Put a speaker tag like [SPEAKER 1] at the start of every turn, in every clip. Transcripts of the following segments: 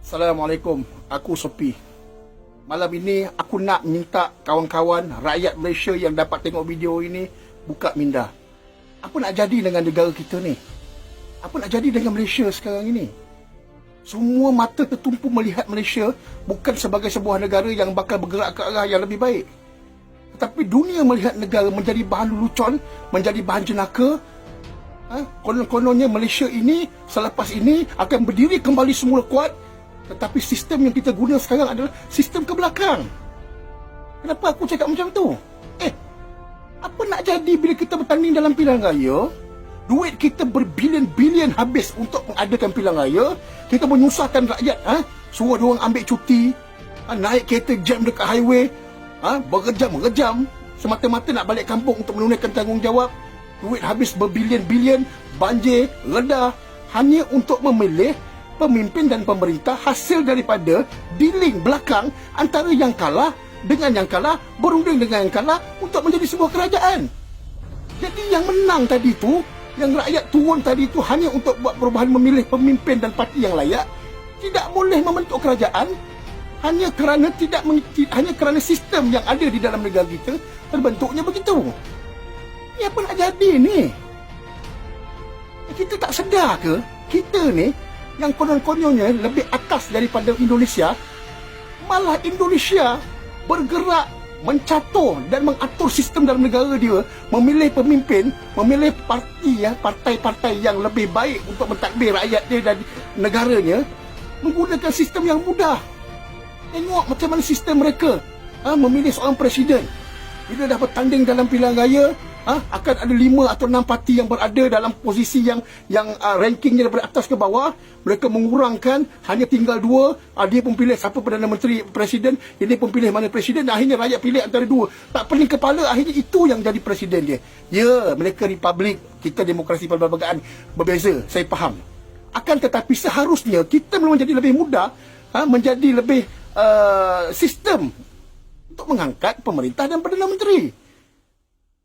[SPEAKER 1] Assalamualaikum, aku Sopi. Malam ini aku nak minta kawan-kawan rakyat Malaysia yang dapat tengok video ini buka minda. Apa nak jadi dengan negara kita ni? Apa nak jadi dengan Malaysia sekarang ini? Semua mata tertumpu melihat Malaysia bukan sebagai sebuah negara yang bakal bergerak ke arah yang lebih baik. Tetapi dunia melihat negara menjadi bahan lelucon, menjadi bahan jenaka. Konon-kononnya Malaysia ini selepas ini akan berdiri kembali semula kuat. Tetapi sistem yang kita guna sekarang adalah sistem ke belakang. Kenapa aku cakap macam tu? Apa nak jadi bila kita bertanding dalam pilihan raya? Duit kita berbilion-bilion habis untuk mengadakan pilihan raya. Kita menyusahkan rakyat, suruh diorang ambil cuti, naik kereta jam dekat highway, berjam-jam, semata-mata nak balik kampung untuk menunaikan tanggungjawab. Duit habis berbilion-bilion, banjir, redah, hanya untuk memilih pemimpin dan pemerintah hasil daripada dealing belakang antara yang kalah dengan yang kalah, berunding dengan yang kalah untuk menjadi sebuah kerajaan. Jadi yang menang tadi tu, yang rakyat turun tadi tu hanya untuk buat perubahan memilih pemimpin dan parti yang layak, tidak boleh membentuk kerajaan hanya kerana sistem yang ada di dalam negara kita terbentuknya begitu. Ini apa nak jadi ni? Kita tak sedar ke? Kita ni yang konon-kononnya lebih atas daripada Indonesia, malah Indonesia bergerak mencatur dan mengatur sistem dalam negara dia, memilih pemimpin, memilih partai-partai yang lebih baik untuk mentadbir rakyat dia dan negaranya menggunakan sistem yang mudah. Tengok macam mana sistem mereka memilih seorang presiden. Bila dah bertanding dalam pilihan raya, akan ada 5 atau 6 parti yang berada dalam posisi yang rankingnya daripada atas ke bawah. Mereka mengurangkan, hanya tinggal 2. Dia pun pilih siapa Perdana Menteri, Presiden. Ini pun pilih mana Presiden. Dan akhirnya rakyat pilih antara 2. Tak pening kepala, akhirnya itu yang jadi Presiden dia. Ya, mereka republik, kita demokrasi perlembagaan berbeza, saya faham. Akan tetapi seharusnya kita memang menjadi lebih mudah, menjadi lebih sistem untuk mengangkat pemerintah dan Perdana Menteri.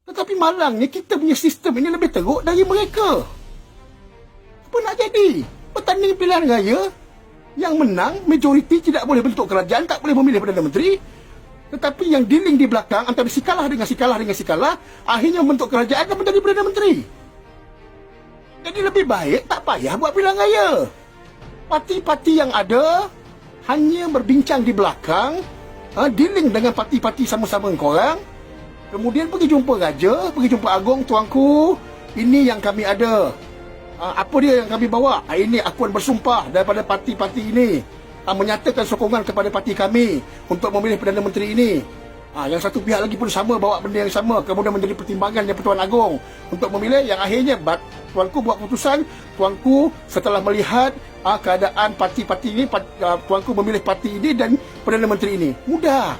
[SPEAKER 1] Tetapi malangnya kita punya sistem ini lebih teruk dari mereka. Apa nak jadi? Bertanding pilihan raya, yang menang majoriti tidak boleh bentuk kerajaan, tak boleh memilih Perdana Menteri. Tetapi yang dealing di belakang antara si kalah dengan si kalah, akhirnya membentuk kerajaan dan menjadi Perdana Menteri. Jadi lebih baik tak payah buat pilihan raya. Parti-parti yang ada hanya berbincang di belakang, dealing dengan parti-parti sama-sama dengan korang. Kemudian pergi jumpa raja, pergi jumpa agung, tuanku, ini yang kami ada. Apa dia yang kami bawa? Ini akuan bersumpah daripada parti-parti ini, menyatakan sokongan kepada parti kami untuk memilih Perdana Menteri ini. Yang satu pihak lagi pun sama, bawa benda yang sama. Kemudian menjadi pertimbangan yang Pertuan Agong untuk memilih. Yang akhirnya tuanku buat keputusan. Tuanku setelah melihat keadaan parti-parti ini, tuanku memilih parti ini dan Perdana Menteri ini. Mudah.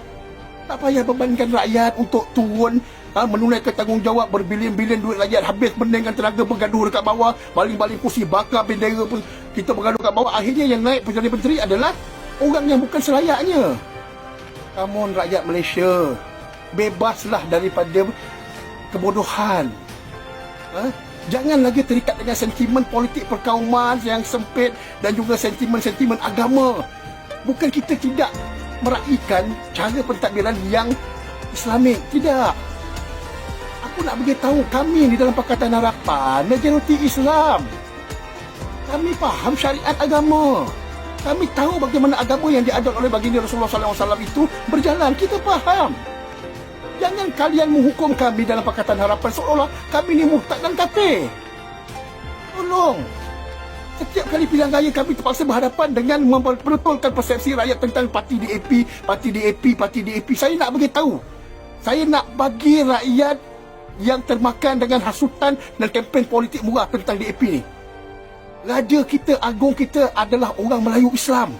[SPEAKER 1] Tak payah bebankan rakyat untuk turun menunaikan tanggungjawab. Berbilion-bilion duit rakyat habis dengan tenaga bergaduh dekat bawah, baling-baling kursi, bakar bendera pun kita bergaduh kat bawah. Akhirnya yang naik Perdana Menteri adalah orang yang bukan selayaknya. Come on rakyat Malaysia, bebaslah daripada kebodohan. Jangan lagi terikat dengan sentimen politik perkauman yang sempit dan juga sentimen-sentimen agama. Bukan kita tidak meraihkan cara pentadbiran yang Islamik, tidak. Aku nak beritahu, kami di dalam Pakatan Harapan majoriti Islam. Kami faham syariat agama. Kami tahu bagaimana agama yang diajar oleh baginda Rasulullah SAW itu berjalan. Kita faham. Jangan kalian menghukum kami dalam Pakatan Harapan seolah kami ni murtad dan kafir. Tolong. Setiap kali pilihan raya kami terpaksa berhadapan dengan mempertolkan persepsi rakyat tentang parti DAP. Saya nak beritahu. Saya nak bagi rakyat yang termakan dengan hasutan dan kempen politik murah tentang DAP ni. Raja kita, agung kita adalah orang Melayu Islam.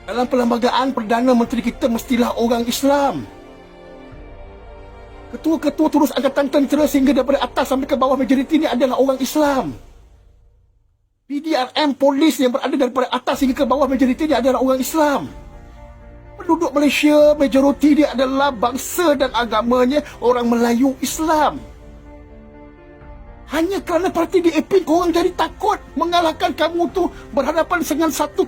[SPEAKER 1] Dalam perlembagaan Perdana Menteri kita mestilah orang Islam. Ketua-ketua terus angkatan tentera sehingga daripada atas sampai ke bawah majoriti ni adalah orang Islam. PDRM polis yang berada daripada atas hingga ke bawah majoriti dia adalah orang Islam. Penduduk Malaysia majoriti dia adalah bangsa dan agamanya orang Melayu Islam. Hanya kerana parti DAP korang jadi takut mengalahkan kamu tu berhadapan dengan satu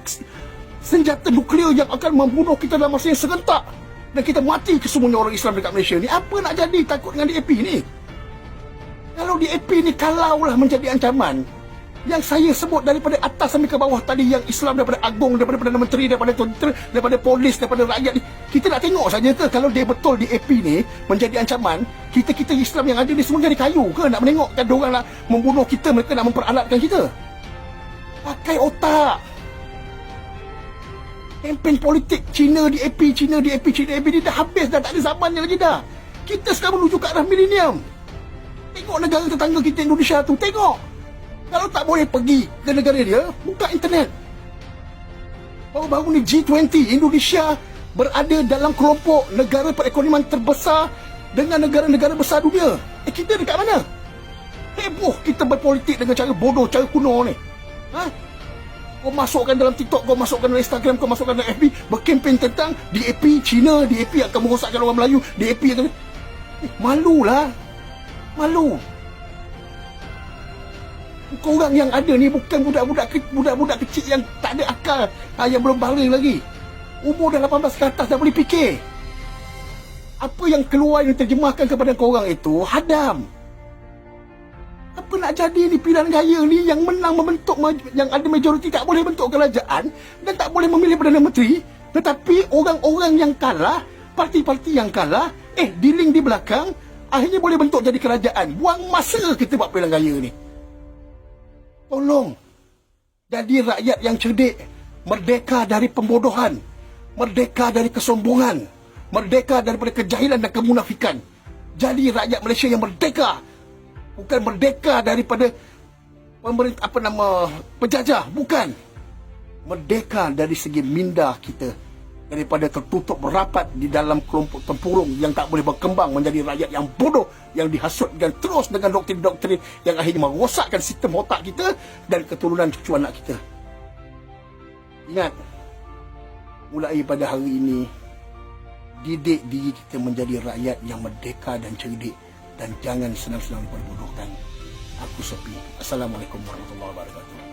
[SPEAKER 1] senjata nuklear yang akan membunuh kita dalam masa yang serentak dan kita mati kesemuanya orang Islam dekat Malaysia ni. Apa nak jadi takut dengan DAP ni? Kalau DAP ni kalaulah menjadi ancaman, yang saya sebut daripada atas sampai ke bawah tadi, yang Islam daripada agung, daripada Perdana Menteri, daripada tentera, daripada polis, daripada rakyat ni, kita nak tengok saja ke kalau dia betul DAP ni menjadi ancaman, kita Islam yang ada ni semua jadi kayu ke nak menengok kan diorang nak membunuh kita, mereka nak memperalatkan kita? Pakai otak. Kempen politik Cina DAP ni dah habis dah, tak ada zamannya lagi dah. Kita sekarang menuju ke arah milenium. Tengok negara tetangga kita Indonesia tu, tengok. Kalau tak boleh pergi ke negara dia, buka internet. Baru-baru ni G20, Indonesia berada dalam kelompok negara perekonomian terbesar dengan negara-negara besar dunia. Kita dekat mana? Heboh kita berpolitik dengan cara bodoh, cara kuno ni. Kau masukkan dalam TikTok, kau masukkan dalam Instagram, kau masukkan dalam FB, berkempen tentang DAP Cina, DAP akan merosakkan orang Melayu, DAP akan... malulah. Malu. Korang yang ada ni bukan budak-budak kecil yang tak ada akal, yang belum balik lagi. Umur dah 18 ke atas dah boleh fikir. Apa yang keluar yang terjemahkan kepada korang itu hadam. Apa nak jadi ni pilihan gaya ni, yang menang membentuk, yang ada majoriti tak boleh bentuk kerajaan dan tak boleh memilih Perdana Menteri, tetapi orang-orang yang kalah, parti-parti yang kalah, dealing di belakang, akhirnya boleh bentuk jadi kerajaan. Buang masa kita buat pilihan gaya ni. Tolong jadi rakyat yang cerdik, merdeka dari pembodohan, merdeka dari kesombongan, merdeka daripada kejahilan dan kemunafikan. Jadi rakyat Malaysia yang merdeka, bukan merdeka daripada pemerintah penjajah, bukan. Merdeka dari segi minda kita, daripada tertutup rapat di dalam kelompok tempurung yang tak boleh berkembang menjadi rakyat yang bodoh, yang dihasutkan terus dengan doktrin-doktrin yang akhirnya merosakkan sistem otak kita dan keturunan cucu anak kita. Ingat, mulai pada hari ini, didik diri kita menjadi rakyat yang merdeka dan cerdik, dan jangan senang-senang diperbodohkan. Aku Sopi. Assalamualaikum warahmatullahi wabarakatuh.